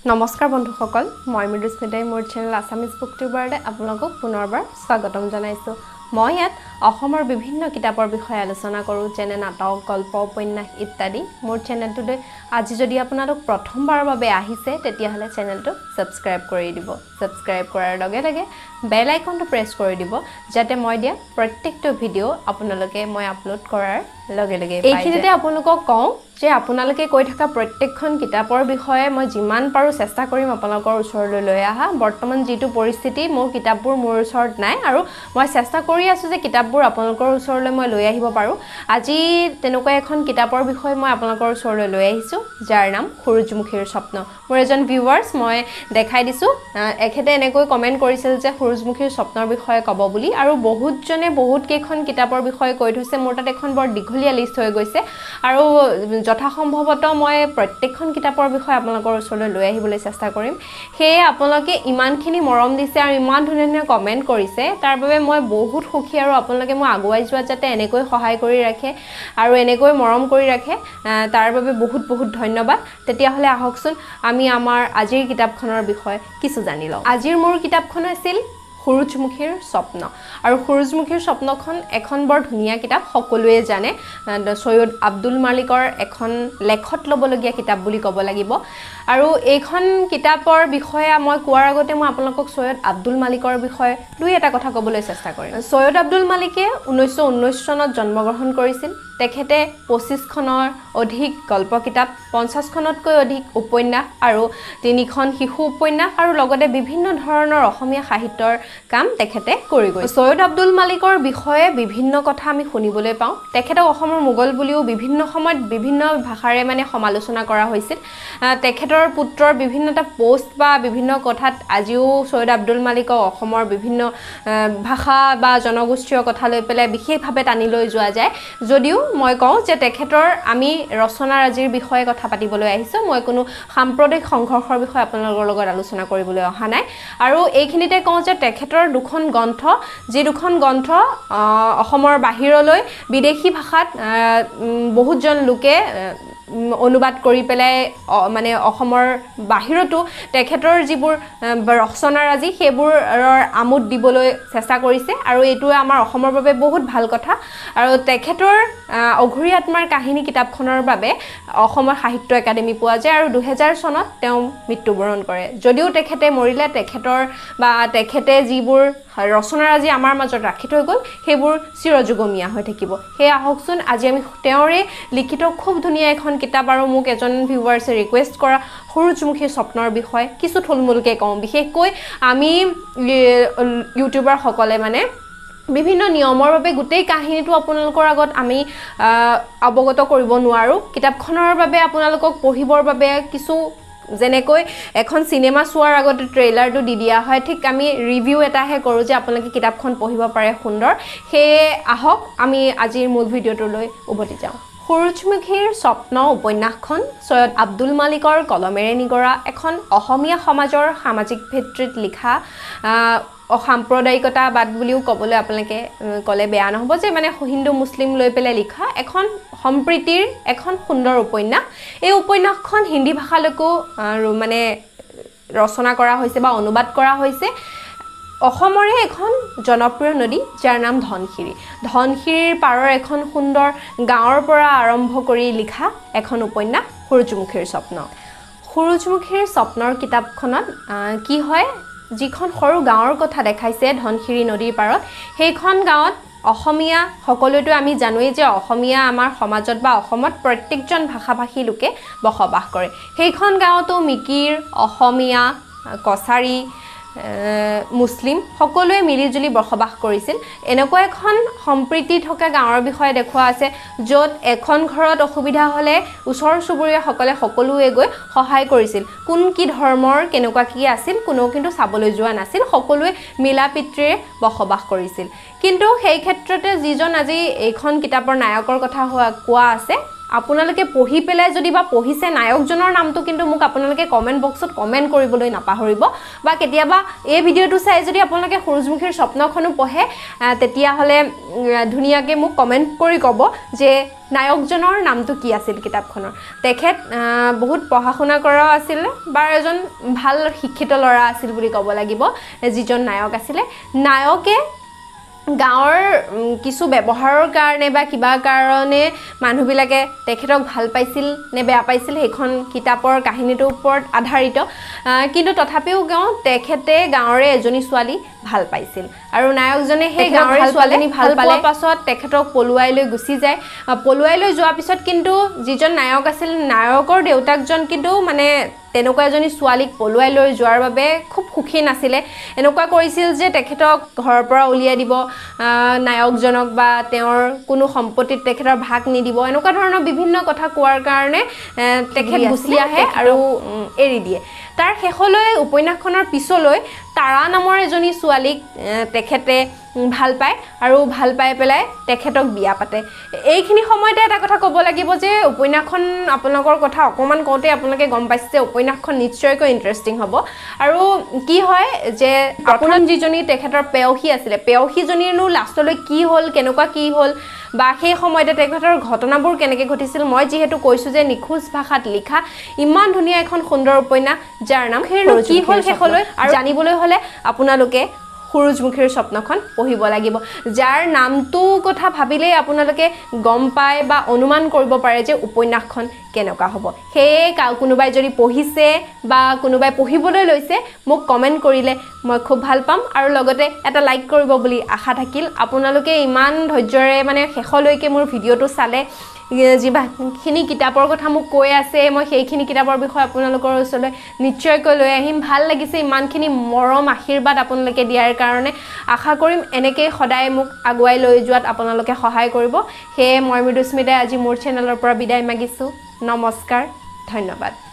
নমস্কাৰ বন্ধুসকল মই মৃদুস্মিতাই মোৰ চেনেল আছামিজ বুকটিউবাৰলৈ আপোনালোকক পুনৰবাৰ স্বাগতম জনাইছোঁ মই ইয়াত অসমৰ বিভিন্ন কিতাপৰ বিষয়ে আলোচনা কৰোঁ যেনে নাটক গল্প উপন্যাস ইত্যাদি মোৰ চেনেলটোলৈ আজি যদি আপোনালোক প্ৰথমবাৰৰ বাবে আহিছে তেতিয়াহ'লে চেনেলটো সাবস্ক্ৰাইব কৰি দিব সাবস্ক্ৰাইব কৰাৰ লগে লগে বেল আইকনটো প্ৰেছ কৰি দিব যাতে মই দিয়া প্ৰত্যেকটো ভিডিঅ' আপোনালোকে মই আপলোড কৰাৰ লগে লগে এইখিনিতে আপোনালোকক কওঁ যে আপোনালোকে কৈ থকা প্ৰত্যেকখন কিতাপৰ বিষয়ে মই যিমান পাৰো চেষ্টা কৰিম আপোনালোকৰ ওচৰলৈ লৈ আহা বৰ্তমান যেটো পৰিস্থিতি মোৰ কিতাপবোৰ মোৰ ওচৰত নাই আৰু মই চেষ্টা কৰি আছো যে কিতাপবোৰ আপোনালোকৰ ওচৰলৈ মই লৈ আহিব পাৰো আজি তেনেকুৱা এখন কিতাপৰ বিষয়ে মই আপোনালোকৰ ওচৰলৈ লৈ আহিছো যাৰ নাম সূৰুযমুখীৰ স্বপ্ন মোৰ এজন ভিউৱাৰ্ছ মই দেখাই দিছো এখেতে এনেকৈ কমেন্ট কৰিছিল যে সূৰুযমুখীৰ স্বপ্নৰ বিষয়ে ক'ব বুলি আৰু বহুতজনে বহুত কেইখন কিতাপৰ বিষয়ে কৈ থৈছে মোৰ তাত এখন বৰ দীঘলীয়া লিষ্ট হৈ গৈছে আৰু যথাসম্ভৱত মই প্ৰত্যেকখন কিতাপৰ বিষয়ে আপোনালোকৰ ওচৰলৈ লৈ আহিবলৈ চেষ্টা কৰিম হেয়ে আপোনালোকে ইমানখিনি মৰম দিছে আৰু ইমান ধুনীয়া কমেন্ট কৰিছে তাৰ বাবে মই বহুত সুখী আৰু আপোনালোকে মই আগুৱাই যোৱা যাতে এনেকৈ সহায় কৰি ৰাখে আৰু এনেকৈ মৰম কৰি ৰাখে তাৰ বাবে বহুত বহুত ধন্যবাদ তেতিয়াহ'লে আহকচোন আমি আমাৰ আজিৰ কিতাপখনৰ বিষয়ে কিছু জানি লওঁ আজিৰ মোৰ কিতাপখন আছিল সূৰুযমুখীৰ স্বপ্ন আৰু সূৰুযমুখীৰ স্বপ্নখন এখন বৰ ধুনীয়া কিতাপ সকলোৱে জানে সৈয়দ আব্দুল মালিকৰ এখন লেখত ল'বলগীয়া কিতাপ বুলি ক'ব লাগিব আৰু এইখন কিতাপৰ বিষয়ে মই কোৱাৰ আগতে মই আপোনালোকক সৈয়দ আব্দুল মালিকৰ বিষয়ে দুই এটা কথা ক'বলৈ চেষ্টা কৰিম সৈয়দ আব্দুল মালিকে 1919 চনত জন্মগ্ৰহণ কৰিছিল তেখেতে 25খনৰ অধিক গল্প কিতাপ 50খনতকৈ অধিক উপন্যাস আৰু 3খন শিশু উপন্যাস আৰু লগতে বিভিন্ন ধৰণৰ অসমীয়া সাহিত্যৰ কাম তেখেতে কৰি গৈছে সৈয়দ আব্দুল মালিকৰ বিষয়ে বিভিন্ন কথা আমি শুনিবলৈ পাওঁ তেখেতক অসমৰ মোগল বুলিও বিভিন্ন সময়ত বিভিন্ন ভাষাৰে মানে সমালোচনা কৰা হৈছিল তেখেতৰ পুত্ৰৰ বিভিন্নটা পোষ্ট বা বিভিন্ন কথাত আজিও সৈয়দ আব্দুল মালিকক অসমৰ বিভিন্ন ভাষা বা জনগোষ্ঠীয় কথা লৈ পেলাই বিশেষভাৱে টানি লৈ যোৱা যায় যদিও মই কওঁ যে তেখেতৰ আমি ৰচনাৰাজিৰ বিষয়ে কথা পাতিবলৈ আহিছো মই কোনো সাম্প্ৰদায়িক সংঘৰ্ষৰ বিষয়ে আপোনালোকৰ লগত আলোচনা কৰিবলৈ অহা নাই আৰু এইখিনিতে কওঁ যে তেখেতৰ দুখন গ্ৰন্থ যি দুখন গ্ৰন্থ অসমৰ বাহিৰলৈ বিদেশী ভাষাত বহুতজন লোকে অনুবাদ কৰি পেলাই মানে অসমৰ বাহিৰতো তেখেতৰ যিবোৰ ৰচনাৰাজি সেইবোৰৰ আমোদ দিবলৈ চেষ্টা কৰিছে আৰু এইটো আমাৰ অসমৰ বাবে বহুত ভাল কথা আৰু তেখেতৰ অঘৰী আত্মাৰ কাহিনী কিতাপখনৰ বাবে অসমৰ সাহিত্য একাডেমি পোৱা যায় আৰু 2000 চনত তেওঁ মৃত্যুবৰণ কৰে যদিও তেখেতে মৰিলে তেখেতৰ বা তেখেতে যিবোৰ ৰচনাৰাজি আমাৰ মাজত ৰাখি থৈ গ'ল সেইবোৰ চিৰযুগমীয়া হৈ থাকিব হে আহকচোন আজি আমি তেওঁৰে লিখিত খুব ধুনীয়া এখন কিতাপ আৰু মোক এজন ভিউৱাৰ্ছে ৰিকুৱেষ্ট কৰা সূৰুযমুখীৰ স্বপ্নৰ বিষয়ে কিছু থুলমূলকৈ কওঁ বিশেষকৈ আমি ইউটিউবাৰ সকলে মানে বিভিন্ন নিয়মৰ বাবে গোটেই কাহিনীটো আপোনালোকৰ আগত আমি অৱগত কৰিব নোৱাৰো কিতাপখনৰ বাবে আপোনালোকক পঢ়িবৰ বাবে কিছু যেনেকৈ এখন সিনেমা চোৱাৰ আগতে ট্ৰেইলাৰটো দি দিয়া হয় ঠিক আমি ৰিভিউ এটাহে কৰোঁ যে আপোনালোকে কিতাপখন পঢ়িব পাৰে সুন্দৰ সেয়ে আহক আমি আজিৰ মূল ভিডিঅ'টোলৈ উভতি যাওঁ সূৰুযমুখীৰ স্বপ্ন উপন্যাসখন সৈয়দ আব্দুল মালিকৰ কলমেৰে নিগৰা এখন অসমীয়া সমাজৰ সামাজিক ভিত্তিত লিখা অসাম্প্ৰদায়িকতাবাদ বুলিও ক'বলৈ আপোনালোকে ক'লে বেয়া নহ'ব যে মানে হিন্দু মুছলিম লৈ পেলাই লিখা এখন সম্প্ৰীতিৰ এখন সুন্দৰ উপন্যাস এই উপন্যাসখন হিন্দী ভাষালৈকো মানে ৰচনা কৰা হৈছে বা অনুবাদ কৰা হৈছে অসমৰে এখন জনপ্ৰিয় নদী যাৰ নাম ধনশিৰিৰ পাৰৰ এখন সুন্দৰ গাঁৱৰ পৰা আৰম্ভ কৰি লিখা এখন উপন্যাস সূৰুযমুখীৰ স্বপ্নৰ কিতাপখনত কি হয় যিখন সৰু গাঁৱৰ কথা দেখাইছে ধনশিৰি নদীৰ পাৰত সেইখন গাঁৱত অসমীয়া সকলোতো আমি জানোৱেই যে অসমীয়া আমাৰ সমাজত বা অসমত প্ৰত্যেকজন ভাষাভাষী লোকে বসবাস কৰে সেইখন গাঁৱতো মিকিৰ অসমীয়া কছাৰী মুছলিম সকলোৱে মিলিজুলি বসবাস কৰিছিল এনেকুৱা এখন সম্প্ৰীতি থকা গাঁৱৰ বিষয়ে দেখুওৱা আছে য'ত এখন ঘৰত অসুবিধা হ'লে ওচৰ চুবুৰীয়াসকলে সকলোৱে গৈ সহায় কৰিছিল কোন কি ধৰ্মৰ কেনেকুৱা কি আছিল কোনো কিন্তু চাবলৈ যোৱা নাছিল সকলোৱে মিলা পিতৃৰে বসবাস কৰিছিল কিন্তু সেই ক্ষেত্ৰতে যিজন আজি এইখন কিতাপৰ নায়কৰ কথা কোৱা আছে আপোনালোকে পঢ়ি পেলাই যদি বা পঢ়িছে নায়কজনৰ নামটো কিন্তু মোক আপোনালোকে কমেণ্ট বক্সত কমেণ্ট কৰিবলৈ নাপাহৰিব বা কেতিয়াবা এই ভিডিঅ'টো চাই যদি আপোনালোকে সূৰুযমুখীৰ স্বপ্নখনো পঢ়ে তেতিয়াহ'লে ধুনীয়াকৈ মোক কমেণ্ট কৰি ক'ব যে নায়কজনৰ নামটো কি আছিল কিতাপখনৰ তেখেত বহুত পঢ়া শুনা কৰাও আছিল বা এজন ভাল শিক্ষিত ল'ৰা আছিল বুলি ক'ব লাগিব যিজন নায়ক আছিলে নায়কে গাঁৱৰ কিছু ব্যৱহাৰৰ কাৰণে বা কিবা কাৰণে মানুহবিলাকে তেখেতক ভাল পাইছিল নে বেয়া পাইছিল সেইখন কিতাপৰ কাহিনীটোৰ ওপৰত আধাৰিত কিন্তু তথাপিও তেখেতে গাঁৱৰে এজনী ছোৱালী ভাল পাইছিল আৰু নায়কজনে সেই গাঁৱৰ ছোৱালীজনী ভাল পোৱাৰ পাছত তেখেতক পলুৱাই লৈ গুচি যায় পলুৱাই লৈ যোৱাৰ পিছত কিন্তু যিজন নায়ক আছিল নায়কৰ দেউতাকজন কিন্তু মানে তেনেকুৱা এজনী ছোৱালীক পলুৱাই লৈ যোৱাৰ বাবে খুব সুখী নাছিলে এনেকুৱা কৰিছিল যে তেখেতক ঘৰৰ পৰা উলিয়াই দিব নায়কজনক বা তেওঁৰ কোনো সম্পত্তিত তেখেতৰ ভাগ নিদিব এনেকুৱা ধৰণৰ বিভিন্ন কথা কোৱাৰ কাৰণে তেখেত গুচি আহে আৰু এৰি দিয়ে তাৰ শেষলৈ উপন্যাসখনৰ পিছলৈ তাৰা নামৰ এজনী ছোৱালীক তেখেতে ভাল পায় আৰু ভাল পাই পেলাই তেখেতক বিয়া পাতে এইখিনি সময়তে এটা কথা ক'ব লাগিব যে উপন্যাসখন আপোনালোকৰ কথা অকণমান কওঁতে আপোনালোকে গম পাইছে যে উপন্যাসখন নিশ্চয়কৈ ইণ্টাৰেষ্টিং হ'ব আৰু কি হয় যে আপোনাৰ যিজনী তেখেতৰ পেয়সী আছিলে পেয়সীজনীৰনো লাষ্টলৈ কি হ'ল কেনেকুৱা কি হ'ল বা সেই সময়তে তেখেতৰ ঘটনাবোৰ কেনেকৈ ঘটিছিল মই যিহেতু কৈছোঁ যে নিখোজ ভাষাত লিখা ইমান ধুনীয়া এখন সুন্দৰ উপন্যাস যাৰ নাম কি হ'ল শেষলৈ আৰু জানিবলৈ হ'লে আপোনালোকে সূৰুযমুখীৰ স্বপ্নখন পঢ়িব লাগিব যাৰ নামটো কথা ভাবিলেই আপোনালোকে গম পায় বা অনুমান কৰিব পাৰে যে উপন্যাসখন কেনেকুৱা হ'ব সেয়ে কোনোবাই যদি পঢ়িছে বা কোনোবাই পঢ়িবলৈ লৈছে মোক কমেণ্ট কৰিলে মই খুব ভাল পাম আৰু লগতে এটা লাইক কৰিব বুলি আশা থাকিল আপোনালোকে ইমান ধৈৰ্যৰে মানে শেষলৈকে মোৰ ভিডিঅ'টো চালে যিখিনি কিতাপৰ কথা মোক কৈ আছে মই সেইখিনি কিতাপৰ বিষয়ে আপোনালোকৰ ওচৰলৈ নিশ্চয়কৈ লৈ আহিম ভাল লাগিছে ইমানখিনি মৰম আশীৰ্বাদ আপোনালোকে দিয়াৰ কাৰণে আশা কৰিম এনেকৈ সদায় মোক আগুৱাই লৈ যোৱাত আপোনালোকে সহায় কৰিব সেয়ে মই মৃদুস্মিতাই আজি মোৰ চেনেলৰ পৰা বিদায় মাগিছোঁ নমস্কাৰ ধন্যবাদ